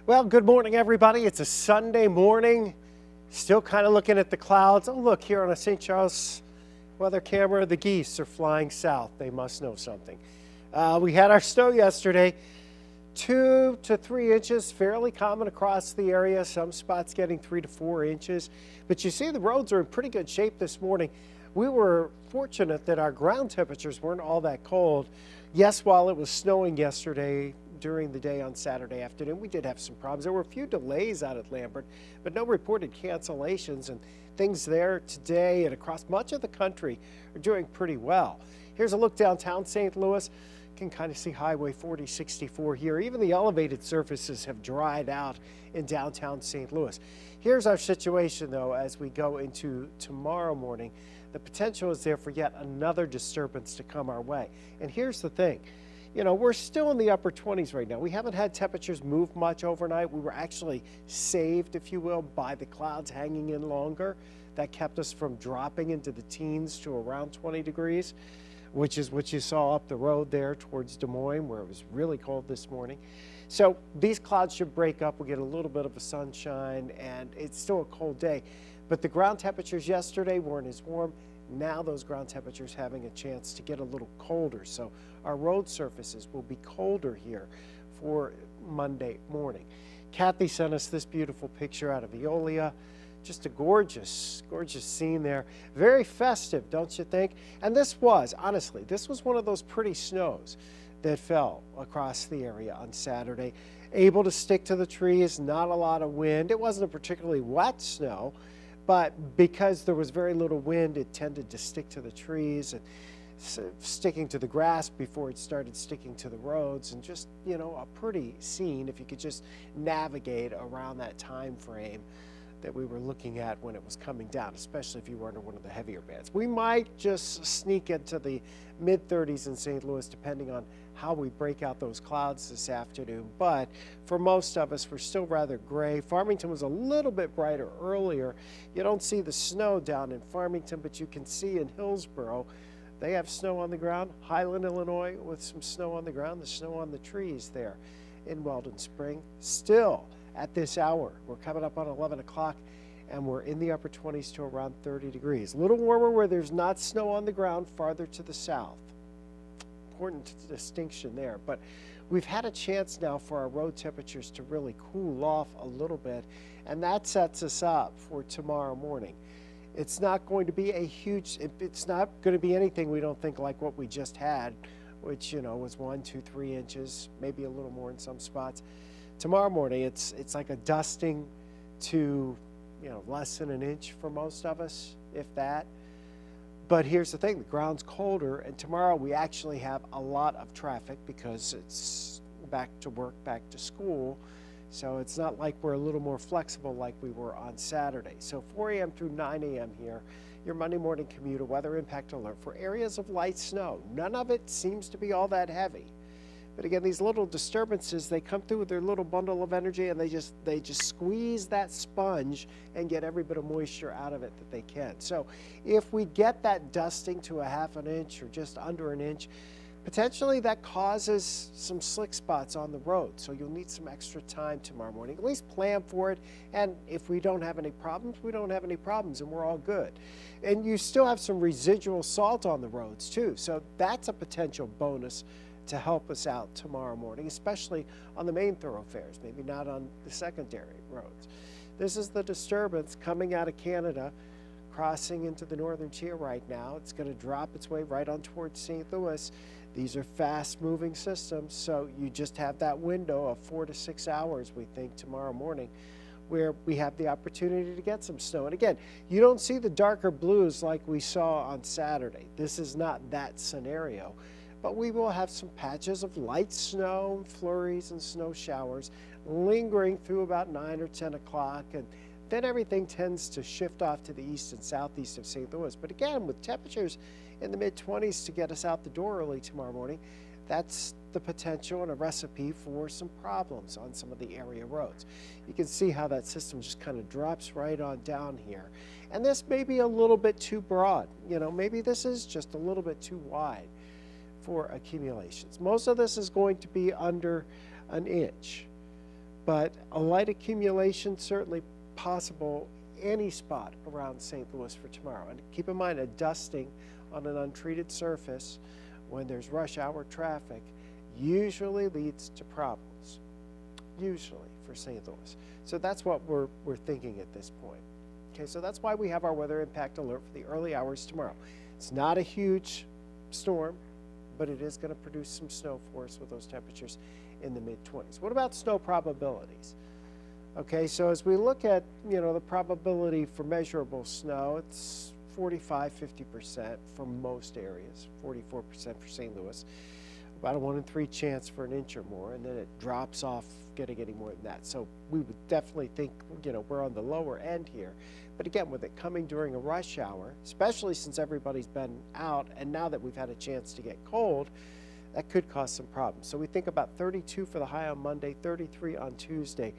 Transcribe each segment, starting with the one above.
Well, good morning, everybody. It's a Sunday morning. Still kind of looking at the clouds. Oh, look, here on a St. Charles weather camera, the geese are flying south. They must know something. We had our snow yesterday, 2 to 3 inches, fairly common across the area. Some spots getting 3 to 4 inches. But you see the roads are in pretty good shape this morning. We were fortunate that our ground temperatures weren't all that cold. Yes, while it was snowing yesterday, during the day on Saturday afternoon, we did have some problems. There were a few delays out at Lambert, but no reported cancellations, and things there today and across much of the country are doing pretty well. Here's a look downtown St. Louis. You can kind of see Highway 4064 here. Even the elevated surfaces have dried out in downtown St. Louis. Here's our situation, though, as we go into tomorrow morning. The potential is there for yet another disturbance to come our way. And here's the thing. You know, we're still in the upper 20s right now. We haven't had temperatures move much overnight. We were actually saved, if you will, by the clouds hanging in longer. That kept us from dropping into the teens to around 20 degrees, which is what you saw up the road there towards Des Moines, where it was really cold this morning. So these clouds should break up. We'll get a little bit of a sunshine, and it's still a cold day. But the ground temperatures yesterday weren't as warm. Now those ground temperatures having a chance to get a little colder. So our road surfaces will be colder here for Monday morning. Kathy sent us this beautiful picture out of Veolia. Just a gorgeous, gorgeous scene there. Very festive, don't you think? And this was, honestly, this was one of those pretty snows that fell across the area on Saturday. Able to stick to the trees, not a lot of wind. It wasn't a particularly wet snow, but because there was very little wind, it tended to stick to the trees and sticking to the grass before it started sticking to the roads, and just, you know, a pretty scene if you could just navigate around that time frame that we were looking at when it was coming down, especially if you were under one of the heavier bands. We might just sneak into the mid-30s in St. Louis depending on how we break out those clouds this afternoon, but for most of us, we're still rather gray. Farmington was a little bit brighter earlier. You don't see the snow down in Farmington, but you can see in Hillsborough, they have snow on the ground. Highland, Illinois, with some snow on the ground, the snow on the trees there in Weldon Spring. Still, at this hour, we're coming up on 11 o'clock, and we're in the upper 20s to around 30 degrees. A little warmer where there's not snow on the ground farther to the south. Important distinction there, but we've had a chance now for our road temperatures to really cool off a little bit, and that sets us up for tomorrow morning. It's not going to be a huge, it's not going to be anything we don't think like what we just had, which, you know, was 1, 2, 3 inches, maybe a little more in some spots. Tomorrow morning, it's like a dusting to, you know, less than an inch for most of us, if that. But here's the thing, the ground's colder, and tomorrow we actually have a lot of traffic because it's back to work, back to school. So it's not like we're a little more flexible like we were on Saturday. So 4 a.m. through 9 a.m. here, your Monday morning commute, a weather impact alert for areas of light snow. None of it seems to be all that heavy. But again, these little disturbances, they come through with their little bundle of energy, and they just squeeze that sponge and get every bit of moisture out of it that they can. So if we get that dusting to a half an inch or just under an inch, potentially that causes some slick spots on the road. So you'll need some extra time tomorrow morning. At least plan for it. And if we don't have any problems, we don't have any problems, and we're all good. And you still have some residual salt on the roads too. So that's a potential bonus to help us out tomorrow morning, especially on the main thoroughfares, maybe not on the secondary roads. This is the disturbance coming out of Canada, crossing into the northern tier right now. It's going to drop its way right on towards St. Louis. These are fast-moving systems, so you just have that window of 4 to 6 hours, we think, tomorrow morning, where we have the opportunity to get some snow. And again, you don't see the darker blues like we saw on Saturday. This is not that scenario. But we will have some patches of light snow, flurries, and snow showers lingering through about 9 or 10 o'clock, and then everything tends to shift off to the east and southeast of St. Louis. But again, with temperatures in the mid-20s to get us out the door early tomorrow morning, that's the potential and a recipe for some problems on some of the area roads. You can see how that system just kind of drops right on down here. And this may be a little bit too broad. Maybe this is just a little bit too wide for accumulations. Most of this is going to be under an inch, but a light accumulation certainly possible any spot around St. Louis for tomorrow. And keep in mind, a dusting on an untreated surface when there's rush hour traffic usually leads to problems, usually for St. Louis. So that's what we're thinking at this point. Okay, so that's why we have our weather impact alert for the early hours tomorrow. It's not a huge storm, but it is going to produce some snow for us with those temperatures in the mid-20s. What about snow probabilities? Okay, so as we look at, the probability for measurable snow, it's 45–50% for most areas, 44% for St. Louis, about a 1 in 3 chance for an inch or more, and then it drops off getting any more than that. So we would definitely think, we're on the lower end here. But again, with it coming during a rush hour, especially since everybody's been out, and now that we've had a chance to get cold, that could cause some problems. So we think about 32 for the high on Monday, 33 on Tuesday.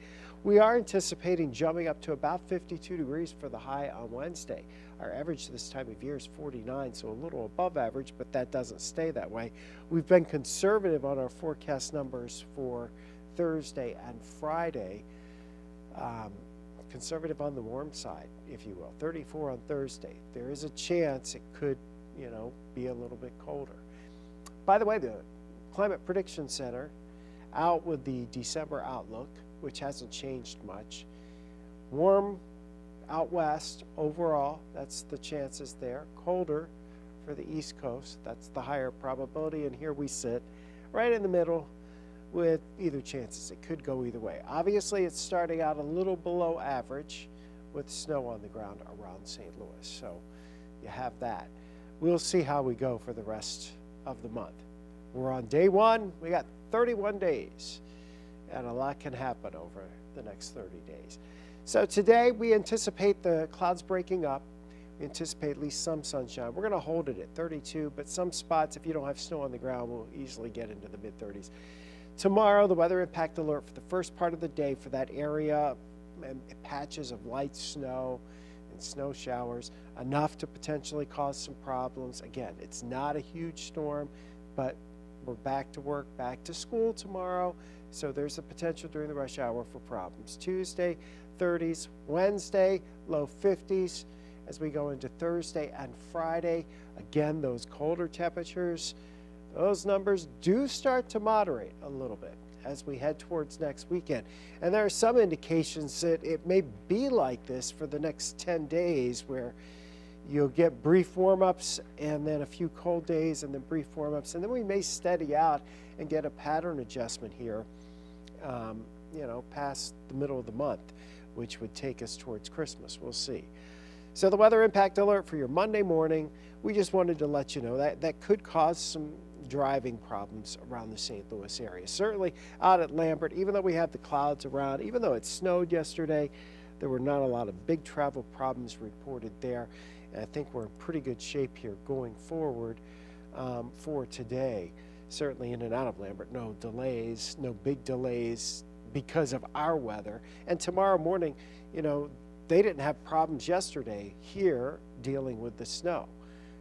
We are anticipating jumping up to about 52 degrees for the high on Wednesday. Our average this time of year is 49, so a little above average, but that doesn't stay that way. We've been conservative on our forecast numbers for Thursday and Friday. Conservative on the warm side, if you will. 34 on Thursday. There is a chance it could, be a little bit colder. By the way, the Climate Prediction Center out with the December outlook, which hasn't changed much. Warm out west overall, that's the chances there. Colder for the East Coast, that's the higher probability, and here we sit right in the middle with either chances. It could go either way. Obviously, it's starting out a little below average with snow on the ground around St. Louis, so you have that. We'll see how we go for the rest of the month. We're on day 1. We got 31 days, and a lot can happen over the next 30 days. So today we anticipate the clouds breaking up. We anticipate at least some sunshine. We're going to hold it at 32, but some spots, if you don't have snow on the ground, will easily get into the mid-30s. Tomorrow, the weather impact alert for the first part of the day for that area, and patches of light snow and snow showers, enough to potentially cause some problems. Again, it's not a huge storm, but we're back to work, back to school tomorrow, so there's a potential during the rush hour for problems. Tuesday, 30s, Wednesday, low 50s. As we go into Thursday and Friday, again, those colder temperatures, those numbers do start to moderate a little bit as we head towards next weekend. And there are some indications that it may be like this for the next 10 days where you'll get brief warm-ups and then a few cold days and then brief warm-ups. And then we may steady out and get a pattern adjustment here, past the middle of the month, which would take us towards Christmas. We'll see. So the weather impact alert for your Monday morning, we just wanted to let you know that could cause some driving problems around the St. Louis area. Certainly out at Lambert, even though we have the clouds around, even though it snowed yesterday, there were not a lot of big travel problems reported there. And I think we're in pretty good shape here going forward for today. Certainly in and out of Lambert, no delays, no big delays because of our weather. And tomorrow morning, they didn't have problems yesterday here dealing with the snow.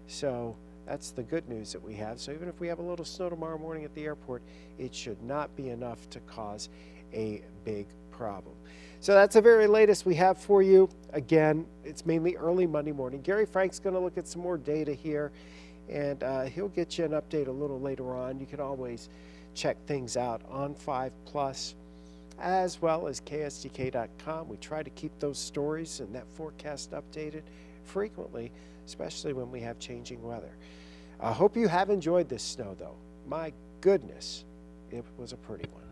So that's the good news that we have. So even if we have a little snow tomorrow morning at the airport, it should not be enough to cause a big problem. So that's the very latest we have for you. Again, it's mainly early Monday morning. Gary Frank's going to look at some more data here, and he'll get you an update a little later on. You can always check things out on 5plus as well as ksdk.com. We try to keep those stories and that forecast updated frequently, especially when we have changing weather. I hope you have enjoyed this snow, though. My goodness, it was a pretty one.